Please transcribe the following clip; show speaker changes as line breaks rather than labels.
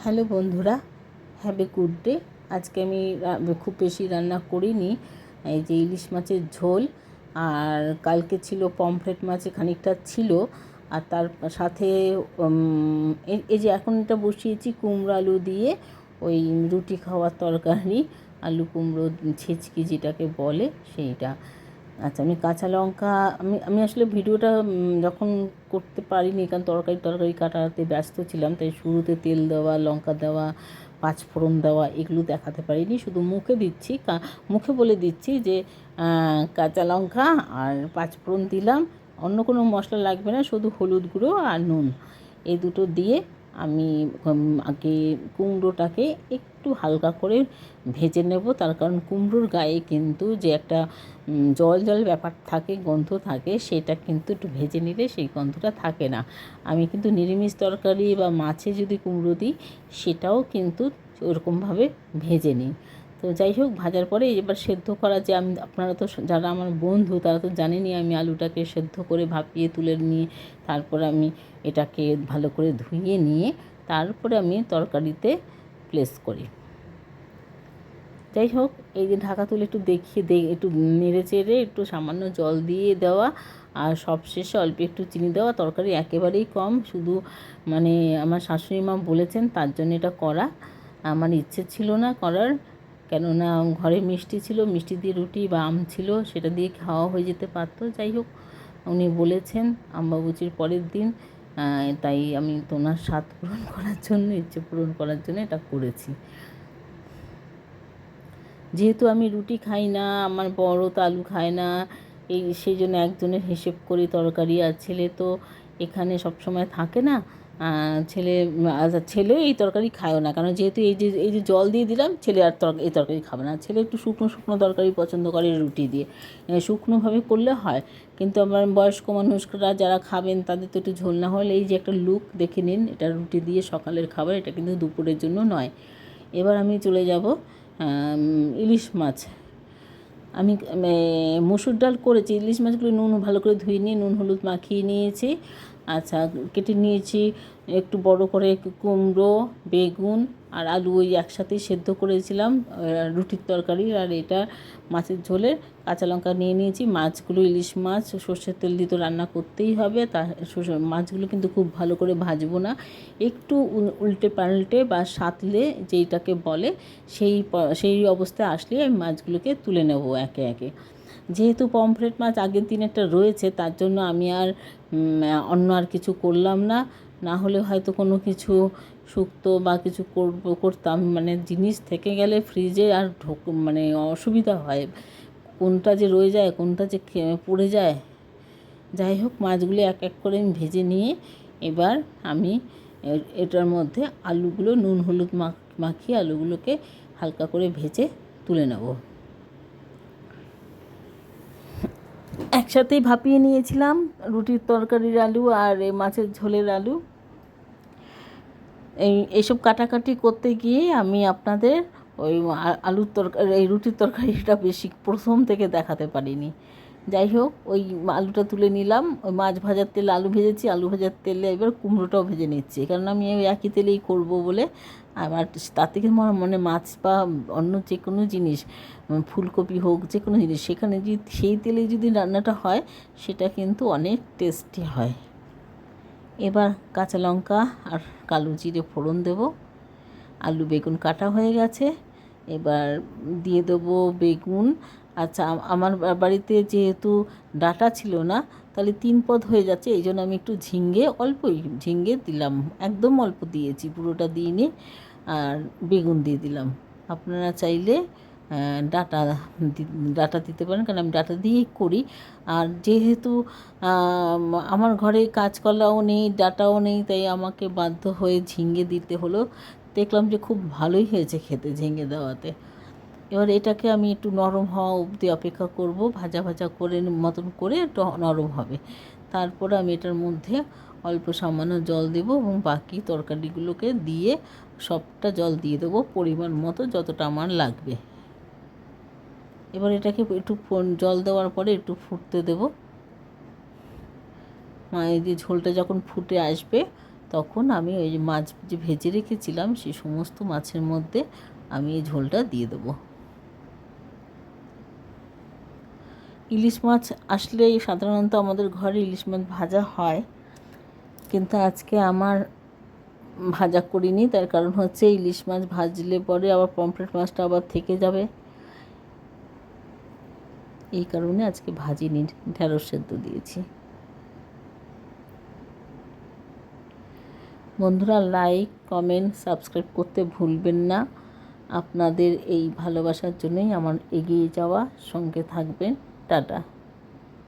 Hello বন্ধুরা, have a good day. আজকে আমি খুব বেশি রান্না করিনি। এই যে ইলিশ মাছের ঝোল, আর কালকে ছিল পমফ্রেট মাছ খানিকটা ছিল, আর তার সাথে এই যে এখন এটা বসিয়েছি কুমড়ো আলু দিয়ে ওই রুটি খাওয়ার তরকারি, আলু কুমড়ো ছেচকি যেটাকে বলে সেইটা। আচ্ছা, আমি কাঁচা লঙ্কা আমি আমি আসলে ভিডিওটা যখন করতে পারিনি, কারণ তরকারি কাটাতে ব্যস্ত ছিলাম, তাই শুরুতে তেল দেওয়া, লঙ্কা দেওয়া, পাঁচফোড়ন দেওয়া এগুলো দেখাতে পারিনি। শুধু মুখে বলে দিচ্ছি যে কাঁচা লঙ্কা আর পাঁচফোড়ন দিলাম, অন্য কোনো মশলা লাগবে না, শুধু হলুদ গুঁড়ো আর নুন, এই দুটো দিয়ে আমি আগে কুমড়োটাকে একটু হালকা করে ভেজে নেব। তার কারণ কুমড়োর গায়ে কিন্তু যে একটা জল জল ব্যাপার থাকে, গন্ধ থাকে, সেটা কিন্তু একটু ভেজে নিলে সেই গন্ধটা থাকে না। আমি কিন্তু নিরামিষ তরকারি বা মাছে যদি কুমড়ো দিই, সেটাও কিন্তু ওরকমভাবে ভেজে নিই। তো যাই হোক, ভাজার পরে এবার সেদ্ধ করা যে আপনারা তো যারা আমার বন্ধু তারা তো জানেনই, আমি আলুটাকে সেদ্ধ করে ভাপিয়ে তুলে নিয়ে তারপরে আমি এটাকে ভালো করে ধুয়ে নিয়ে তারপরে আমি তরকারিতে প্লেস করি। যাই হোক, এই যে ঢাকা তুলে একটু একটু নেড়ে চেড়ে একটু সামান্য জল দিয়ে দেওয়া, আর সবশেষে অল্প একটু চিনি দেওয়া। তরকারি একেবারেই কম, শুধু মানে আমার শাশুড়ি মা বলেছেন তার জন্য এটা করা। আমার ইচ্ছে ছিল না করার, কেননা ঘরে মিষ্টি ছিল, মিষ্টি দিয়ে রুটি বা আম ছিল, সেটা দিয়ে খাওয়া হয়ে যেতে পারতো। যাই হোক, উনি বলেছেন আম্বাবুচির পরের দিন, তাই আমি তোনার স্বাদ পূরণ করার জন্য, ইচ্ছে পূরণ করার জন্য এটা করেছি। যেহেতু আমি রুটি খাই না, আমার বড় তো আলু খায় না, সেই জন্য একজনের হিসেব করি তরকারি। আর ছেলে তো এখানে সবসময় থাকে না, ছেলে এই তরকারি খায়ও না, কারণ যেহেতু এই যে জল দিয়ে দিলাম, ছেলে আর এই তরকারি খাবে না। ছেলে একটু শুকনো শুকনো তরকারি পছন্দ করে রুটি দিয়ে, শুকনোভাবে করলে হয়। কিন্তু আমার বয়স্ক মানুষরা যারা খাবেন তাদের তো একটু ঝোল না হলে, এই যে একটা লুক দেখে নিন, এটা রুটি দিয়ে সকালের খাবার, এটা কিন্তু দুপুরের জন্য নয়। এবার আমি চলে যাব ইলিশ মাছ। আমি মুসুর ডাল করেছি, ইলিশ মাছগুলো ভালো করে ধুয়ে নিয়ে নুন হলুদ মাখিয়ে নিয়েছি। আচ্ছা, কেটে নিয়েছি একটু বড় করে কুমড়ো, বেগুন আর আলু, ওই একসাথেই সেদ্ধ করেছিলাম রুটির তরকারি। আর এটা মাছের ঝোলে কাঁচা লঙ্কা নিয়ে নিয়েছি। মাছগুলো ইলিশ মাছ সর্ষের তেল দিয়ে তো রান্না করতেই হবে, মাছগুলো কিন্তু খুব ভালো করে ভাজবো না, একটু উল্টে পাল্টে বা সাঁতলে যেইটাকে বলে, সেই অবস্থায় আসলে আমি মাছগুলোকে তুলে নেব একে একে। যেহেতু পমফ্রেট মাছ আগের দিনেরটা রয়েছে, তার জন্য আমি আর অন্য আর কিছু করলাম না। না হলে হয়তো কোনো কিছু শুক্তো বা কিছু করতাম, মানে জিনিস থেকে গেলে ফ্রিজে আর মানে অসুবিধা হয়, কোনটা যে রয়ে যায়, কোনটা যে পড়ে যায়। যাই হোক, মাছগুলো এক এক করে আমি ভেজে নিয়ে এবার আমি এটার মধ্যে আলুগুলো নুন হলুদ মাখিয়ে আলুগুলোকে হালকা করে ভেজে তুলে নেব। একসাথেই ভাপিয়ে নিয়েছিলাম রুটির তরকারির আলু আর এই মাছের ঝোলের আলু। এইসব কাটাকাটি করতে গিয়ে আমি আপনাদের ওই আলুর তরকারি, এই রুটির তরকারিটা বেশি প্রথম থেকে দেখাতে পারিনি। যাই হোক, ওই আলুটা তুলে নিলাম, ওই মাছ ভাজার তেলে আলু ভেজেছি, আলু ভাজার তেলে এবার কুমড়োটাও ভেজে নিচ্ছি, কারণ আমি ওই একই তেলেই করব বলে। আমার তার থেকে মনে মাছ বা অন্য যে কোনো জিনিস, ফুলকপি হোক, যে কোনো জিনিস, সেখানে যদি সেই তেলেই যদি রান্নাটা হয়, সেটা কিন্তু অনেক টেস্টি হয়। এবার কাঁচা লঙ্কা আর কালো জিরে ফোড়ন দেব। আলু বেগুন কাটা হয়ে গেছে, এবার দিয়ে দেবো বেগুন। আচ্ছা, আমার বাড়িতে যেহেতু ডাঁটা ছিল না, তাহলে 3 পদ হয়ে যাচ্ছে, এই জন্য আমি একটু অল্পই ঝিঙে দিলাম, একদম অল্প দিয়েছি, পুরোটা দিইনি। আর বেগুন দিয়ে দিলাম। আপনারা চাইলে ডাঁটা ডাঁটা দিতে পারেন, কারণ আমি ডাঁটা দিয়েই করি। আর যেহেতু আমার ঘরে কাঁচকলাও নেই, ডাঁটাও নেই, তাই আমাকে বাধ্য হয়ে ঝিঙে দিতে হলো। দেখলাম যে খুব ভালোই হয়েছে খেতে ঝিঙে দেওয়াতে। এবার এটাকে আমি একটু নরম হওয়া অবধি অপেক্ষা করব, ভাজা ভাজা করে মতন করে একটু নরম হবে। তারপরে আমি এটার মধ্যে অল্প সামান্য জল দেব এবং বাকি তরকারিগুলোকে দিয়ে সবটা জল দিয়ে দেবো পরিমাণ মতো, যতটা আমার লাগবে। এবার এটাকে একটু জল দেওয়ার পরে একটু ফুটতে দেব। এই যে ঝোলটা যখন ফুটে আসবে, তখন আমি ওই যে মাছ যে ভেজে রেখেছিলাম সেই সমস্ত মাছের মধ্যে আমি এই ঝোলটা দিয়ে দেবো। ইলিশ মাছ আসলেই সাধারণত আমাদের ঘরে ইলিশ মাছ ভাজা হয়, কিন্তু আজকে আমার ভাজা করিনি। তার কারণ হচ্ছে ইলিশ মাছ ভাজলে পরে আবার পমফ্রেট মাছটা আবার থেকে যাবে, এই কারণে আজকে ভাজিনি, ঢেঁড়স সেদ্ধ দিয়েছি। বন্ধুরা, লাইক, কমেন্ট, সাবস্ক্রাইব করতে ভুলবেন না। আপনাদের এই ভালোবাসার জন্যই আমার এগিয়ে যাওয়া। সঙ্গে থাকবেন। টাটা।